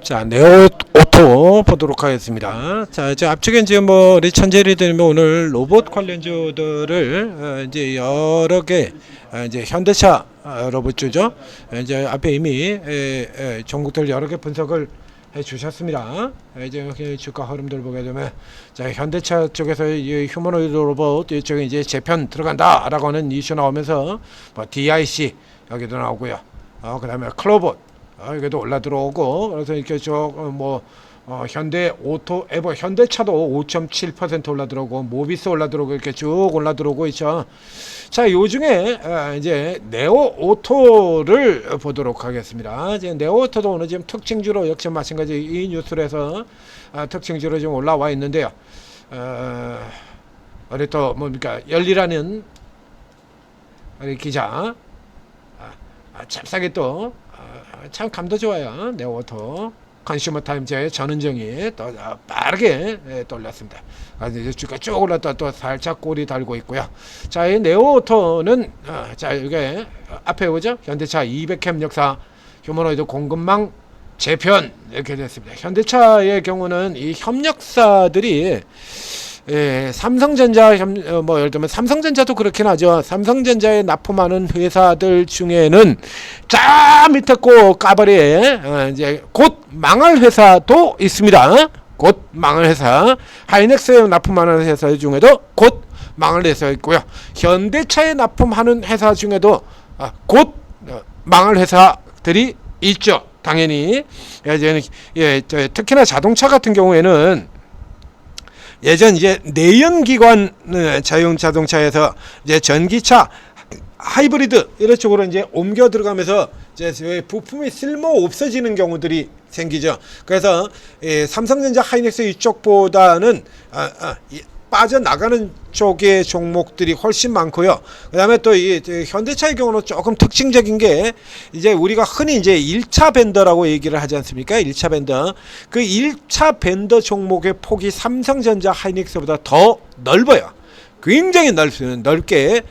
자, 네오오토 보도록 하겠습니다. 자, 이제 앞쪽에 이제 뭐 우리 천재리들 오늘 로봇 관련주들을 이제 여러 개 이제 현대차 로봇주죠. 이제 앞에 이미 종목들 여러 개 분석을 해 주셨습니다. 이제 주가 흐름들 보게 되면 자, 현대차 쪽에서 이 휴머노이드 로봇 이쪽에 이제 재편 들어간다라고 하는 이슈 나오면서 뭐 DIC 여기도 나오고요. 그다음에 클로봇 여기도 올라 들어오고, 그래서 이렇게 현대 오토 에버 현대차도 5.7% 올라 들어오고, 모비스 올라 들어오고, 이렇게 쭉 올라 들어오고 있죠. 자, 요 중에 이제 네오 오토를 보도록 하겠습니다. 이제 네오 오토도 오늘 지금 특징주로 역시 마찬가지 이 뉴스를 해서 특징주로 좀 올라와 있는데요. 우리 또 뭡니까 열리라는 우리 기자 잽싸게 또 참 감도 좋아요. 네오오토 컨슈머 타임즈의 전은정이 또 빠르게 또 올랐습니다. 이제 주가 쭉 올랐다 또 살짝 꼬리 달고 있고요. 자, 이 네오오토는 자, 이게 앞에 보죠. 현대차 200캠 역사 휴머노이드 공급망 재편 이렇게 됐습니다. 현대차의 경우는 이 협력사들이 삼성전자 예를 들면 삼성전자도 그렇긴 하죠. 삼성전자에 납품하는 회사들 중에는 저 밑에 꼭 까버리에 이제 곧 망할 회사도 있습니다. 곧 망할 회사. 하이넥스에 납품하는 회사 중에도 곧 망할 회사 있고요. 현대차에 납품하는 회사 중에도 곧 망할 회사들이 있죠. 당연히 특히나 자동차 같은 경우에는 예전 이제 내연기관 자용 자동차에서 이제 전기차 하이브리드 이런 쪽으로 이제 옮겨 들어가면서 이제 부품이 쓸모 없어지는 경우들이 생기죠. 그래서 삼성전자 하이닉스 이쪽보다는 빠져나가는 쪽의 종목들이 훨씬 많고요. 그 다음에 또 이 현대차의 경우는 조금 특징적인 게 이제 우리가 흔히 이제 1차 벤더라고 얘기를 하지 않습니까? 1차 벤더. 그 1차 벤더 종목의 폭이 삼성전자 하이닉스보다 더 넓어요. 굉장히 넓게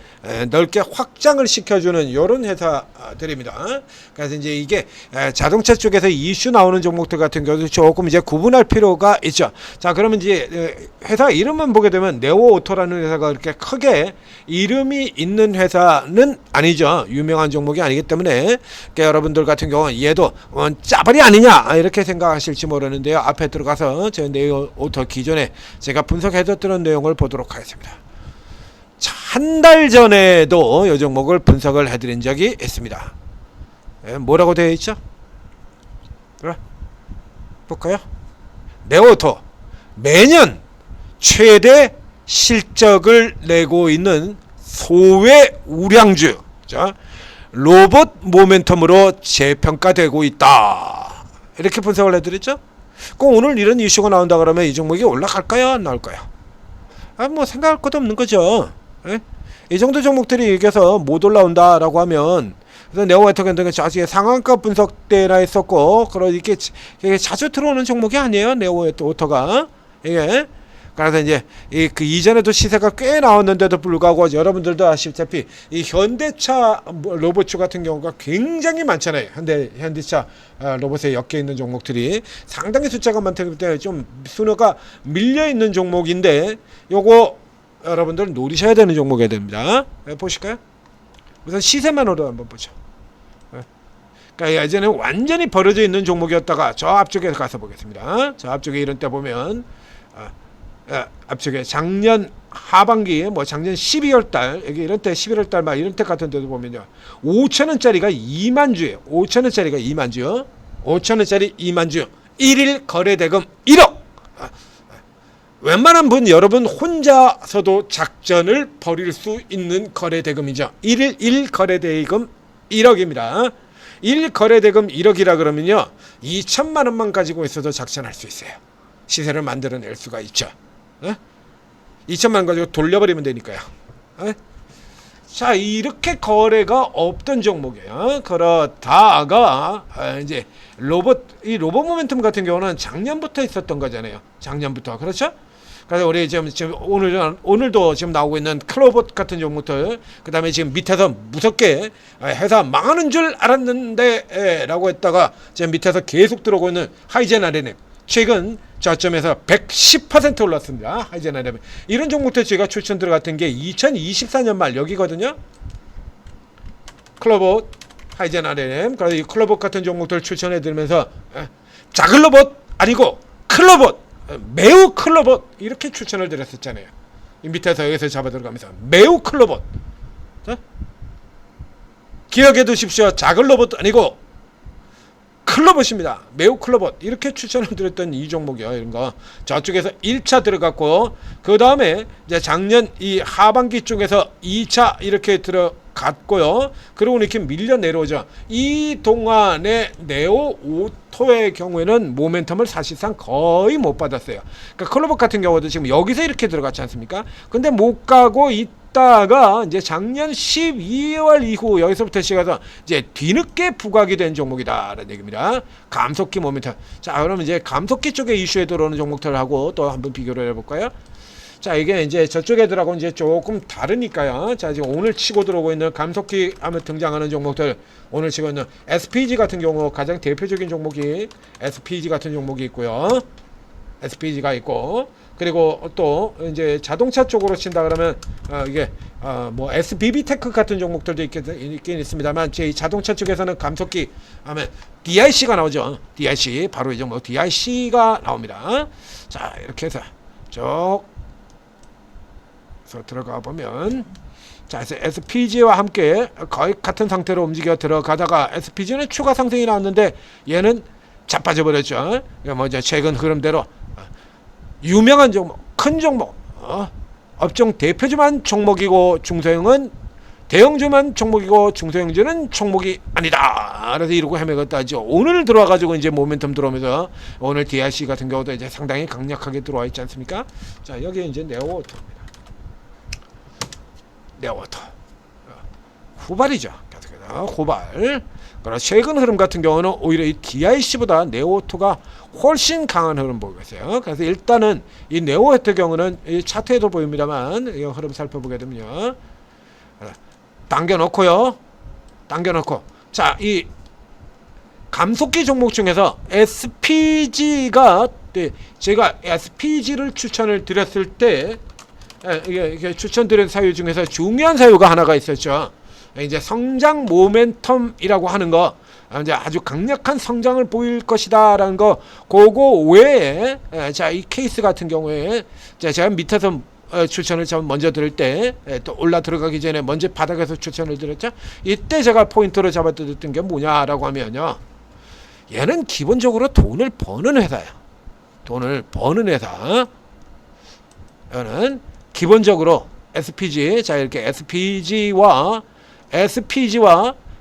확장을 시켜주는 이런 회사들입니다. 그래서 이제 이게 자동차 쪽에서 이슈 나오는 종목들 같은 경우도 조금 이제 구분할 필요가 있죠. 자, 그러면 이제 회사 이름만 보게 되면 네오오토라는 회사가 그렇게 크게 이름이 있는 회사는 아니죠. 유명한 종목이 아니기 때문에 그러니까 여러분들 같은 경우는 얘도 짜발이 아니냐 이렇게 생각하실지 모르는데요. 앞에 들어가서 제 네오오토 기존에 제가 분석해줬던 내용을 보도록 하겠습니다. 한 달 전에도 이 종목을 분석을 해드린 적이 있습니다. 뭐라고 되어 있죠? 그래? 볼까요? 네오오토 매년 최대 실적을 내고 있는 소외 우량주. 자, 로봇 모멘텀으로 재평가되고 있다. 이렇게 분석을 해드렸죠? 꼭 오늘 이런 이슈가 나온다 그러면 이 종목이 올라갈까요? 안 나올까요? 뭐 생각할 것도 없는 거죠. 예? 이 정도 종목들이 이겨서 못 올라온다라고 하면, 그래서 네오오토 같은 경우 자주 상한가 분석 때나 했었고, 그런 이게 자주 들어오는 종목이 아니에요. 네오오토가 이게. 그래서 이제 그 이전에도 시세가 꽤 나왔는데도 불구하고 여러분들도 아시다시피 이 현대차 로봇주 같은 경우가 굉장히 많잖아요. 현대차 로봇에 엮여 있는 종목들이 상당히 숫자가 많기 때문에 좀 순위가 밀려 있는 종목인데, 요거 여러분들 노리셔야 되는 종목이 됩니다. 보실까요? 우선 시세만으로 한번 보죠. 그러니까 예전에 완전히 벌어져 있는 종목이었다가 저 앞쪽에 가서 보겠습니다. 저 앞쪽에 이런 때 보면 앞쪽에 작년 하반기 작년 12월 달 여기 이런 때 11월 달 막 이런 때 같은 데도 보면요. 5,000원짜리가 2만 주예요. 5,000원짜리가 2만 주. 5,000원짜리 2만 주. 1일 거래 대금 1억. 웬만한 분 여러분 혼자서도 작전을 벌일 수 있는 거래 대금이죠. 1일 거래 대금 1억입니다. 1 거래 대금 1억이라 그러면요. 2천만 원만 가지고 있어도 작전할 수 있어요. 시세를 만들어낼 수가 있죠. 2천만 원 가지고 돌려버리면 되니까요. 자, 이렇게 거래가 없던 종목이에요. 그러다가 이제 로봇 모멘텀 같은 경우는 작년부터 있었던 거잖아요. 작년부터. 그렇죠? 그래서 우리 지금 오늘도 지금 나오고 있는 클로봇 같은 종목들, 그 다음에 지금 밑에서 무섭게 회사 망하는 줄 알았는데 라고 했다가 지금 밑에서 계속 들어오고 있는 하이젠 RNM, 최근 저점에서 110% 올랐습니다. 하이젠 RNM. 이런 종목들 제가 추천 들어갔던 게 2024년 말 여기거든요. 클로봇, 하이젠 RNM. 그래서 이 클로봇 같은 종목들 추천해 드리면서 작은 로봇 아니고 클로봇, 매우 클로봇 이렇게 추천을 드렸었잖아요. 이 밑에서 여기서 잡아 들어가면서 매우 클로봇. 자? 기억해 두십시오. 작은 로봇 아니고 클로봇입니다. 매우 클로봇 이렇게 추천을 드렸던 이 종목이요. 이런 거 저쪽에서 1차 들어갔고, 그 다음에 이제 작년 이 하반기 쪽에서 2차 이렇게 들어갔고요. 그리고 이렇게 밀려 내려오죠. 이 동안에 네오 오토의 경우에는 모멘텀을 사실상 거의 못 받았어요. 그러니까 클로봇 같은 경우도 지금 여기서 이렇게 들어갔지 않습니까? 근데 못 가고 있다가 이제 작년 12월 이후 여기서부터 시작해서 이제 뒤늦게 부각이 된 종목이다라는 얘기입니다. 감속기 모멘텀. 자, 그러면 이제 감속기 쪽에 이슈에 들어오는 종목들하고 또 한번 비교를 해볼까요? 자, 이게 이제 저쪽 애들하고 이제 조금 다르니까요. 자, 지금 오늘 치고 들어오고 있는 감속기 하면 등장하는 종목들, 오늘 치고 있는 SPG 같은 경우 가장 대표적인 종목이 SPG 같은 종목이 있고요. SPG가 있고, 그리고 또 이제 자동차 쪽으로 친다 그러면 이게 뭐 SBB테크 같은 종목들도 있긴 있습니다만, 제 자동차 쪽에서는 감속기 하면 DIC가 나오죠. DIC, 바로 이 종목 DIC가 나옵니다. 자, 이렇게 해서 쭉 들어가 보면, 자, SPG와 함께 거의 같은 상태로 움직여 들어가다가 SPG는 추가 상승이 나왔는데 얘는 자빠져 버렸죠. 뭐죠? 최근 흐름대로 유명한 종목, 큰 종목, 업종 대표주만 종목이고 중소형은 대형주만 종목이고 중소형주는 종목이 아니다. 그래서 이러고 헤매갔다죠. 오늘 들어와가지고 이제 모멘텀 들어오면서 오늘 DIC 같은 경우도 이제 상당히 강력하게 들어와 있지 않습니까? 자, 여기 이제 네오오토입니다. 네오오토 후발이죠. 후발. 그러나 최근 흐름 같은 경우는 오히려 이 DIC보다 네오오토가 훨씬 강한 흐름 보이고 있어요. 그래서 일단은 이 네오오토 경우는 이 차트에도 보입니다만, 이 흐름 살펴보게 되면요, 당겨놓고요, 당겨놓고, 자, 이 감속기 종목 중에서 SPG가, 제가 SPG를 추천을 드렸을 때 이게 추천드린 사유 중에서 중요한 사유가 하나가 있었죠. 이제 성장 모멘텀이라고 하는 거, 이제 아주 강력한 성장을 보일 것이다라는 거, 그거 외에, 자, 이 케이스 같은 경우에 제가 밑에서 추천을 먼저 드릴 때, 또 올라 들어가기 전에 먼저 바닥에서 추천을 드렸죠. 이때 제가 포인트로 잡아드렸던 게 뭐냐라고 하면요, 얘는 기본적으로 돈을 버는 회사예요. 돈을 버는 회사. 얘는 기본적으로 SPG, 자, 이렇게 SPG와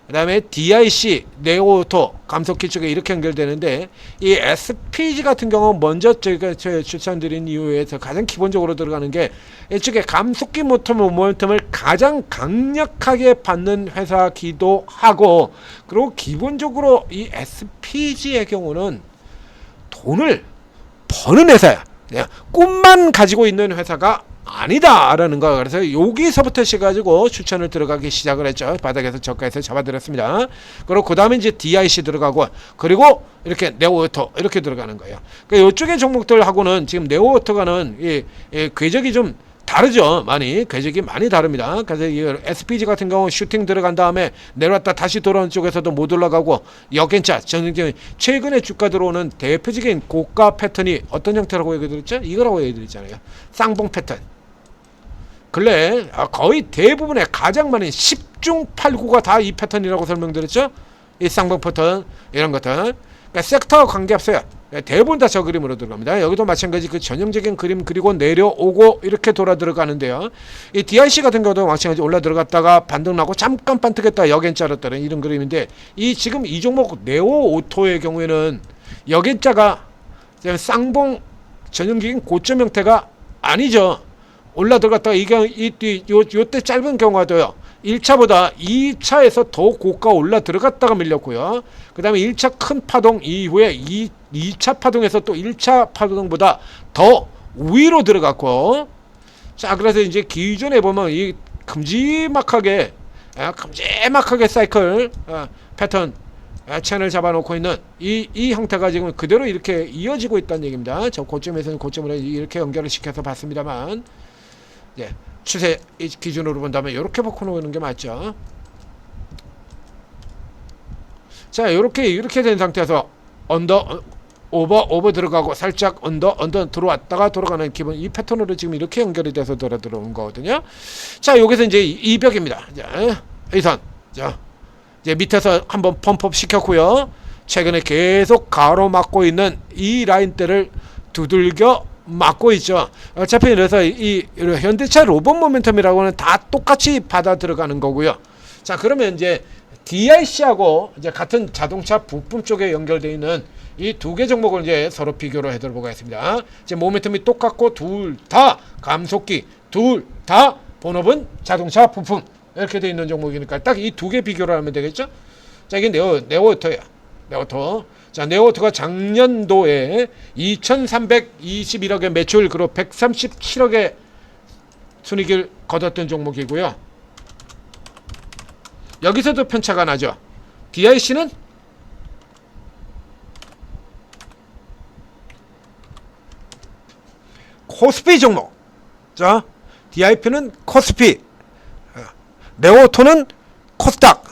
그 다음에 DIC, 네오오토, 감속기 쪽에 이렇게 연결되는데, 이 SPG 같은 경우는 먼저 제가 추천드린 이유에서 가장 기본적으로 들어가는 게, 이쪽에 감속기 모멘텀을 가장 강력하게 받는 회사기도 하고, 그리고 기본적으로 이 SPG의 경우는 돈을 버는 회사야. 그냥 꿈만 가지고 있는 회사가 아니다라는 거. 그래서 여기서부터 시작해가지고 추천을 들어가기 시작을 했죠. 바닥에서 저가에서 잡아들었습니다. 그리고 그 다음에 이제 DIC 들어가고, 그리고 이렇게 네오오토 이렇게 들어가는 거예요. 그러니까 이쪽의 종목들하고는 지금 네오오토가는 이 궤적이 좀 다르죠. 궤적이 많이 다릅니다. 그래서 이 SPG 같은 경우 슈팅 들어간 다음에 내려왔다 다시 돌아오는 쪽에서도 못 올라가고, 여긴자 전형적인 최근에 주가 들어오는 대표적인 고가 패턴이 어떤 형태라고 얘기드렸죠? 이거라고 얘기드렸잖아요. 쌍봉 패턴. 근래 거의 대부분의 가장 많은 10중 8구가 다 이 패턴이라고 설명드렸죠. 이 쌍봉 패턴 이런 것들. 그러니까 섹터와 관계없어요. 대부분 다 저 그림으로 들어갑니다. 여기도 마찬가지 그 전형적인 그림 그리고 내려오고 이렇게 돌아 들어가는데요. 이 DIC 같은 경우도 마찬가지 올라 들어갔다가 반등 나고 잠깐 반등했다 여긴자로 따른 이런 그림인데, 이 지금 이 종목 네오오토의 경우에는 여긴자가 쌍봉 전형적인 고점 형태가 아니죠. 올라 들어갔다가 요때 짧은 경우도요, 1차보다 2차에서 더 고가 올라 들어갔다가 밀렸고요. 그 다음에 1차 큰 파동 이후에 2차 파동에서 또 1차 파동보다 더 위로 들어갔고, 자, 그래서 이제 기존에 보면 이 큼지막하게 사이클 패턴 채널 잡아놓고 있는 이 형태가 지금 그대로 이렇게 이어지고 있다는 얘기입니다. 저 고점에서는 고점으로 이렇게 연결을 시켜서 봤습니다만, 예, 추세 기준으로 본다면 이렇게 바꿔놓는 게 맞죠. 자, 이렇게 된 상태에서 언더 오버 들어가고 살짝 언더 들어왔다가 돌아가는 기본 이 패턴으로 지금 이렇게 연결이 돼서 들어온 거거든요. 자, 여기서 이제 이 벽입니다. 자, 이 선. 자, 이제 밑에서 한번 펌프업 시켰고요. 최근에 계속 가로막고 있는 이 라인대를 두들겨 막고 있죠. 어차피 그래서 이 현대차 로봇 모멘텀이라고는 다 똑같이 받아 들어가는 거고요. 자, 그러면 이제 DIC하고 이제 같은 자동차 부품 쪽에 연결되어 있는 이 두 개 종목을 이제 서로 비교를 해보겠습니다. 이제 모멘텀이 똑같고 둘 다 감속기, 둘 다 본업은 자동차 부품 이렇게 되어 있는 종목이니까 딱 이 두 개 비교를 하면 되겠죠. 자, 이게 네오오토야. 네오오토. 자, 네오오토가 작년도에 2,321억의 매출 그리고 137억의 순이익을 거뒀던 종목이고요. 여기서도 편차가 나죠. DIC는 코스피 종목. 자, DIP는 코스피, 네오오토는 코스닥,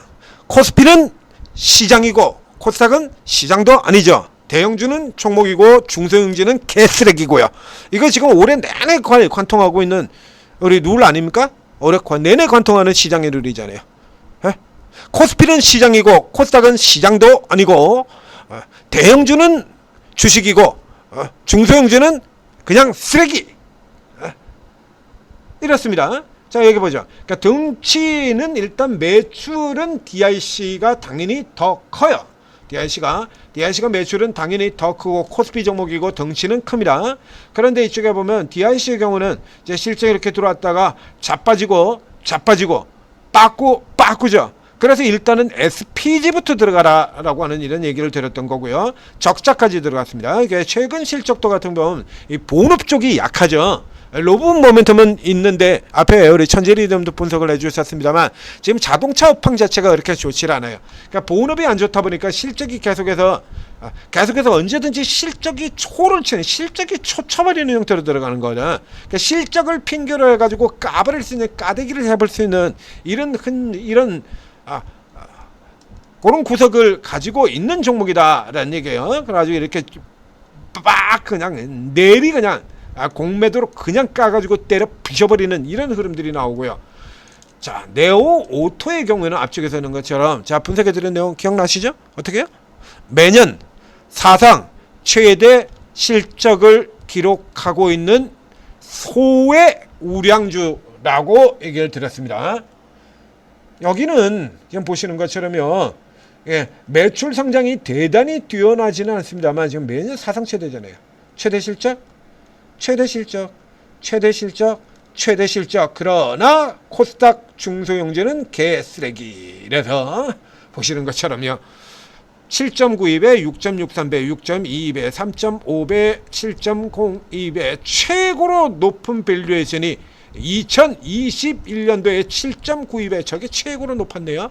코스피는 시장이고 코스닥은 시장도 아니죠. 대형주는 종목이고 중소형주는 개쓰레기고요. 이거 지금 올해 내내 관통하고 있는 우리 룰 아닙니까? 올해 내내 관통하는 시장의 룰이잖아요. 코스피는 시장이고 코스닥은 시장도 아니고 대형주는 주식이고 중소형주는 그냥 쓰레기. 이렇습니다. 자, 여기 보죠. 그러니까 덩치는 일단 매출은 DIC가 당연히 더 커요. DIC가 매출은 당연히 더 크고 코스피 종목이고 덩치는 큽니다. 그런데 이쪽에 보면 DIC의 경우는 이제 실제 이렇게 들어왔다가 자빠지고 빠꾸죠. 그래서 일단은 SPG부터 들어가라라고 하는 이런 얘기를 드렸던 거고요. 적자까지 들어갔습니다. 이게 최근 실적도 같은 경우는 이 본업 쪽이 약하죠. 로봇 모멘텀은 있는데 앞에 우리 천재리듬도 분석을 해주셨습니다만 지금 자동차 업황 자체가 그렇게 좋지 않아요. 그러니까 본업이 안 좋다 보니까 실적이 계속해서 언제든지 실적이 실적이 초쳐버리는 형태로 들어가는 거는 그러니까 실적을 핑계로 해가지고 까버릴 수 있는 까대기를 해볼 수 있는 이런 그런 구석을 가지고 있는 종목이다라는 얘기예요. 그래가지고 이렇게 빡 그냥 내리 그냥 공매도로 그냥 까가지고 때려 부셔버리는 이런 흐름들이 나오고요. 자, 네오오토의 경우에는 앞쪽에서 있는 것처럼 자, 분석해드린 내용 기억나시죠? 어떻게 해요? 매년 사상 최대 실적을 기록하고 있는 소의 우량주라고 얘기를 드렸습니다. 여기는 지금 보시는 것처럼요, 예, 매출 성장이 대단히 뛰어나지는 않습니다만 지금 매년 사상 최대잖아요. 최대 실적. 그러나 코스닥 중소형제는 개쓰레기. 그래서 보시는 것처럼요, 7.92배, 6.63배, 6.22배, 3.5배, 7.02배 최고로 높은 밸류에이션이 2021년도에 7.92배. 저게 최고로 높았네요.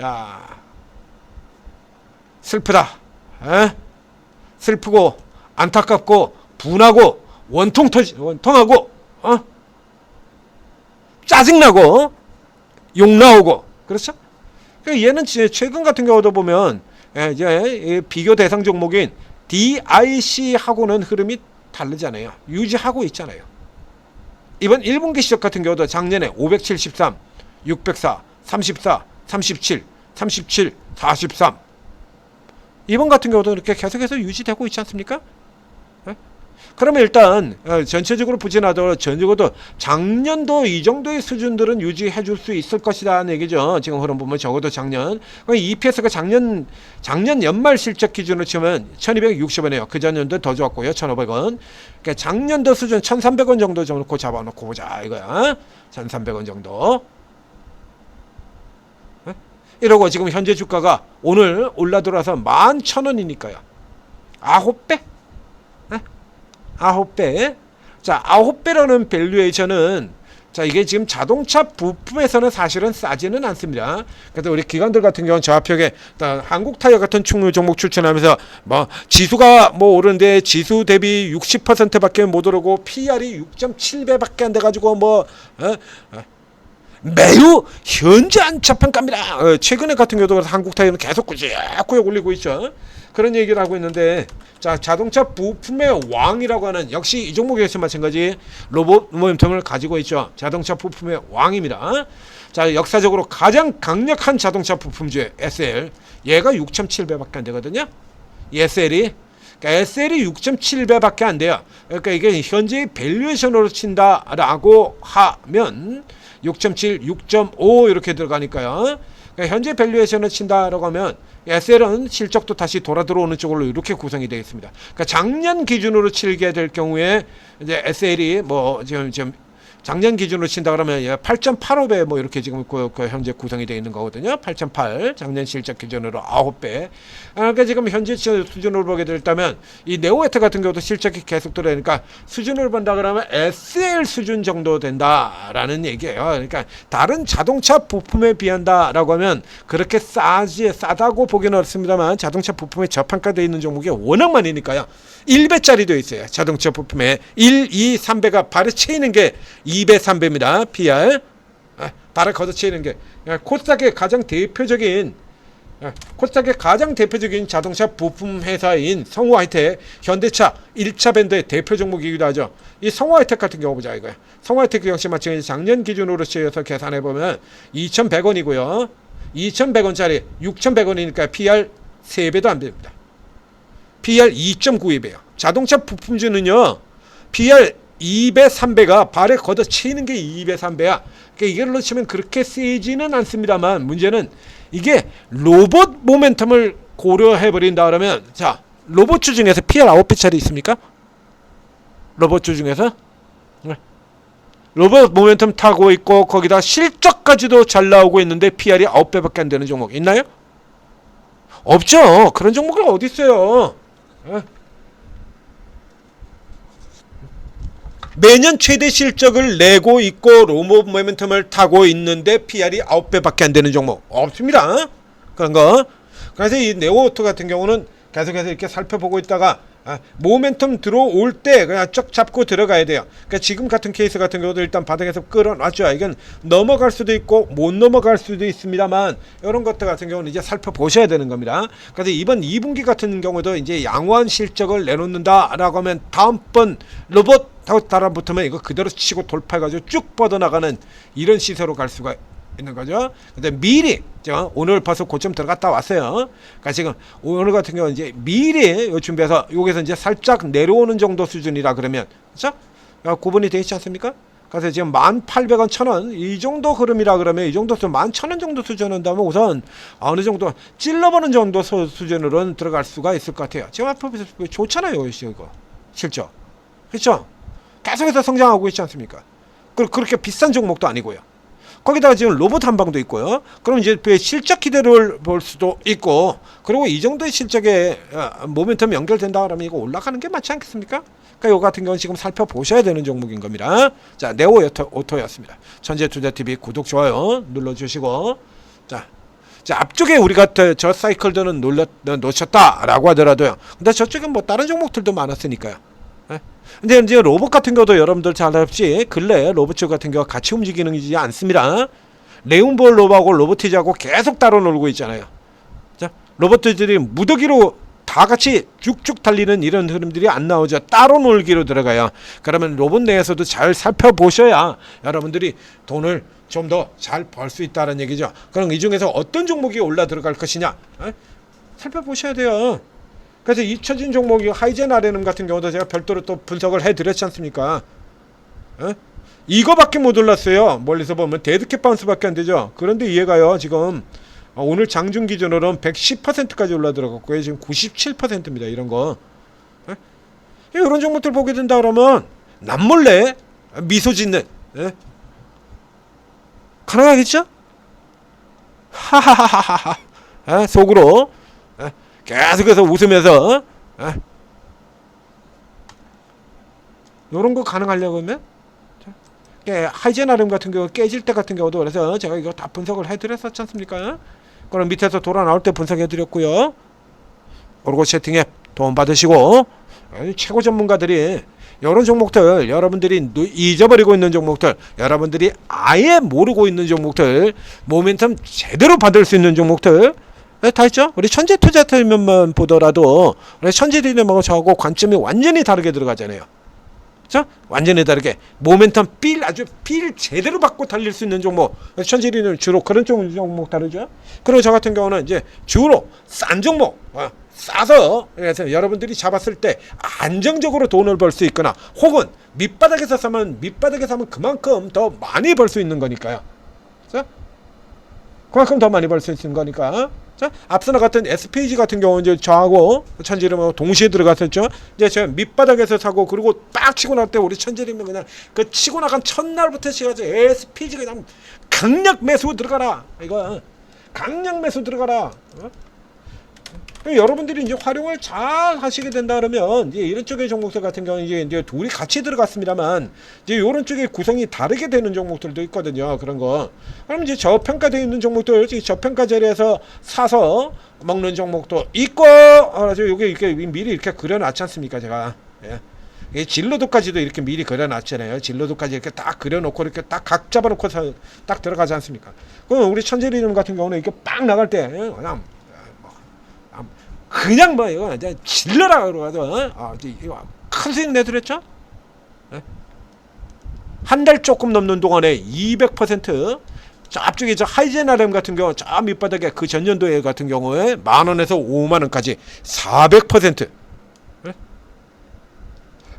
야, 슬프다. 슬프고 안타깝고 분하고 원통하고 짜증나고 욕 나오고 그렇죠? 그러니까 얘는 최근 같은 경우도 보면 이제 비교 대상 종목인 DIC하고는 흐름이 다르잖아요. 유지하고 있잖아요. 이번 1분기 시작 같은 경우도 작년에 573, 604, 34, 37, 43 이번 같은 경우도 이렇게 계속해서 유지되고 있지 않습니까? 그러면 일단 전체적으로 부진하더라도 전적으로 작년도 이 정도의 수준들은 유지해 줄 수 있을 것이라는 얘기죠. 지금 흐름 보면 적어도 작년 EPS가 작년 연말 실적 기준으로 치면 1260원이에요. 그 전년도 더 좋았고요. 1500원. 그러니까 작년도 수준 1300원 정도 정도 잡아놓고 보자 이거야. 1300원 정도. 이러고 지금 현재 주가가 오늘 올라들어와서 11,000원이니까요. 9배? 9배. 자, 9배라는 밸류에이션은 자, 이게 지금 자동차 부품에서는 사실은 싸지는 않습니다. 그래서 우리 기관들 같은 경우는 좌표에 한국타이어 같은 충무 종목 추천하면서 뭐 지수가 뭐 오르는데 지수 대비 60%밖에 못 오르고 PR이 6.7배밖에 안 돼가지고 뭐 매우 현재 안착평가입니다. 최근에 같은 경우도 한국타이어는 계속 꾸역꾸역 올리고 있죠. 그런 얘기를 하고 있는데, 자, 자동차 부품의 왕이라고 하는, 역시 이 종목에서 마찬가지 로봇 모멘텀을 가지고 있죠. 자동차 부품의 왕입니다. 자, 역사적으로 가장 강력한 자동차 부품주의 SL, 얘가 6.7배밖에 안 되거든요. SL이 그러니까 SL이 6.7배밖에 안 돼요. 그러니까 이게 현재 밸류에이션으로 친다라고 하면 6.7, 6.5 이렇게 들어가니까요. 그러니까 현재 밸류에이션을 친다라고 하면 SL은 실적도 다시 돌아 들어오는 쪽으로 이렇게 구성이 되어 있습니다. 그러니까 작년 기준으로 치게 될 경우에 이제 SL이 뭐 지금 작년 기준으로 친다 그러면 8.85배 뭐 이렇게 지금 현재 구성이 되어 있는 거거든요. 8.8 작년 실적 기준으로 9배. 그러니까 지금 현재 수준으로 보게 된다면 이 네오웨트 같은 경우도 실적이 계속 들어오니까 수준을 본다 그러면 SL 수준 정도 된다라는 얘기예요. 그러니까 다른 자동차 부품에 비한다라고 하면 그렇게 싸다고 보기는 어렵습니다만 자동차 부품에 저평가되어 있는 종목이 워낙 많으니까요. 1배짜리도 있어요. 자동차 부품에 1, 2, 3배가 발에 채이는 게 2배, 3배입니다. PR. 발에 걷어채이는 게 코스닥의 가장 대표적인 자동차 부품 회사인 성우하이텍, 현대차 1차 밴드의 대표 종목이기도 하죠. 이 성우하이텍 같은 경우 보자 이거야. 성우하이텍 역시 마찬가지 작년 기준으로 치여서 계산해 보면 2,100원이고요. 2,100원짜리 6,100원이니까 PR 3배도 안 됩니다. PR 2.92배요. 자동차 부품주는요. PR 2배, 3배가 발에 걷어치이는 게 2배, 3배야. 그러니까 이걸로 치면 그렇게 세지는 않습니다만 문제는 이게 로봇 모멘텀을 고려해버린다 그러면 자, 로봇주 중에서 PR 9배짜리 있습니까? 로봇주 중에서? 로봇 모멘텀 타고 있고 거기다 실적까지도 잘 나오고 있는데 PR이 9배밖에 안 되는 종목 있나요? 없죠. 그런 종목이 어디 있어요? 매년 최대 실적을 내고 있고 로봇 모멘텀을 타고 있는데 PR이 9배밖에 안 되는 종목 없습니다. 그런 거. 그래서 이 네오오토 같은 경우는 계속해서 이렇게 살펴보고 있다가 모멘텀 들어올 때 그냥 쫙 잡고 들어가야 돼요. 그러니까 지금 같은 케이스 같은 경우도 일단 바닥에서 끌어놨죠. 이건 넘어갈 수도 있고 못 넘어갈 수도 있습니다만 이런 것들 같은 경우는 이제 살펴보셔야 되는 겁니다. 그래서 이번 2분기 같은 경우도 이제 양호한 실적을 내놓는다라고 하면 다음번 로봇 하고 달아붙으면 이거 그대로 치고 돌파해가지고 쭉 뻗어나가는 이런 시세로 갈 수가 있는 거죠. 근데 미리 오늘 벌써 고점 들어갔다 왔어요. 그러니까 지금 오늘 같은 경우는 이제 미리 준비해서 여기서 이제 살짝 내려오는 정도 수준이라 그러면 그렇죠? 구분이 되어 있지 않습니까? 그래서 지금 1,800원, 1,000원 이 정도 흐름이라 그러면 이 정도 수준 11,000원 정도 수준 한다면 우선 어느 정도 찔러보는 정도 수준으로는 들어갈 수가 있을 것 같아요. 지금 앞에 좋잖아요, 이거 실적. 그렇죠? 계속해서 성장하고 있지 않습니까? 그렇게 비싼 종목도 아니고요. 거기다가 지금 로봇 한 방도 있고요. 그럼 이제 실적 기대를 볼 수도 있고, 그리고 이 정도의 실적에 모멘텀 연결된다 그러면 이거 올라가는 게 맞지 않겠습니까? 그러니까 이거 같은 경우는 지금 살펴보셔야 되는 종목인 겁니다. 자, 네오오토였습니다. 천재투자TV 구독, 좋아요 눌러주시고, 자, 앞쪽에 우리가 저 사이클들은 놓쳤다라고 하더라도요. 근데 저쪽엔 뭐 다른 종목들도 많았으니까요. 근데 이제 로봇 같은 경우도 여러분들 잘 알지 근래 로봇 같은 경우가 같이 움직이는지 않습니다. 레온볼 로봇하고 로보티즈하고 계속 따로 놀고 있잖아요. 자, 로봇들이 무더기로 다 같이 쭉쭉 달리는 이런 흐름들이 안 나오죠. 따로 놀기로 들어가요. 그러면 로봇 내에서도 잘 살펴보셔야 여러분들이 돈을 좀 더 잘 벌 수 있다는 얘기죠. 그럼 이 중에서 어떤 종목이 올라 들어갈 것이냐 살펴보셔야 돼요. 그래서 잊혀진 종목이 하이젠 아레눔 같은 경우도 제가 별도로 또 분석을 해드렸지 않습니까? 이거밖에 못 올랐어요. 멀리서 보면 데드캣 바운스밖에 안 되죠. 그런데 이해가요. 지금 오늘 장중 기준으로는 110%까지 올라 들어갔고요. 지금 97%입니다. 이런 거. 이런 종목들 보게 된다 그러면 남몰래 미소 짓는 가능하겠죠? 하하하하하. 속으로 계속해서 웃으면서 요런 거 가능하려고 하면 하이젠아름 같은 경우 깨질 때 같은 경우도 그래서 제가 이거 다 분석을 해드렸었지 않습니까? 그럼 밑에서 돌아 나올 때 분석해드렸고요. 오르고 채팅 앱 도움 받으시고 최고 전문가들이 이런 종목들 여러분들이 잊어버리고 있는 종목들 여러분들이 아예 모르고 있는 종목들 모멘텀 제대로 받을 수 있는 종목들 다 있죠. 우리 천재투자팀만 보더라도 우리 천재들하고 저하고 관점이 완전히 다르게 들어가잖아요. 그렇죠? 완전히 다르게 모멘텀 아주 필 제대로 받고 달릴 수 있는 종목 천재리는 주로 그런 종목 다르죠. 그리고 저 같은 경우는 이제 주로 싼 종목 싸서 그래서 여러분들이 잡았을 때 안정적으로 돈을 벌 수 있거나 혹은 밑바닥에서 사면 그만큼 더 많이 벌 수 있는 거니까요. 그렇죠? 그만큼 더 많이 벌 수 있는 거니까. 자, 앞서 나갔던 SPG 같은 경우 이제 저하고 천재림하고 동시에 들어갔었죠. 이제 제가 밑바닥에서 사고 그리고 딱 치고 나갈 때 우리 천재림은 그냥 그 치고 나간 첫날부터 시작해서 SPG 그냥 강력 매수 들어가라. 이거 강력 매수 들어가라. 여러분들이 이제 활용을 잘 하시게 된다 그러면 이제 이런 쪽의 종목들 같은 경우는 이제 둘이 같이 들어갔습니다만 이제 이런 쪽의 구성이 다르게 되는 종목들도 있거든요. 그런 거. 그럼 이제 저평가되어 있는 종목들, 저평가 자리에서 사서 먹는 종목도 있고, 그래서 요게 이렇게 미리 이렇게 그려놨지 않습니까, 제가. 예. 진로도까지도 이렇게 미리 그려놨잖아요. 진로도까지 이렇게 딱 그려놓고 이렇게 딱 각 잡아놓고서 딱 들어가지 않습니까? 그럼 우리 천재리즘 같은 경우는 이렇게 빡 나갈 때 그냥 뭐 이거 이제 질러라 그러가지고 이거 큰 수익 내드렸죠? 한 달 조금 넘는 동안에 200% 저 앞쪽에 저 하이젠아름 같은 경우 저 밑바닥에 그 전년도에 같은 경우에 10,000원에서 50,000원까지 400%.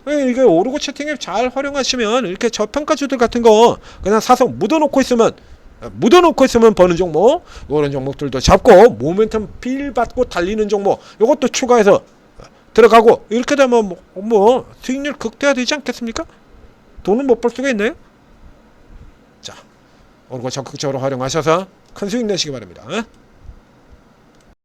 이게 오르고 채팅앱 잘 활용하시면 이렇게 저평가주들 같은 거 그냥 사서 묻어놓고 있으면 버는 종목 이런 종목들도 잡고 모멘텀 필 받고 달리는 종목 이것도 추가해서 들어가고 이렇게 되면 뭐 수익률 극대화되지 않겠습니까? 돈은 못 벌 수가 있나요? 자, 오늘 거 적극적으로 활용하셔서 큰 수익 내시기 바랍니다.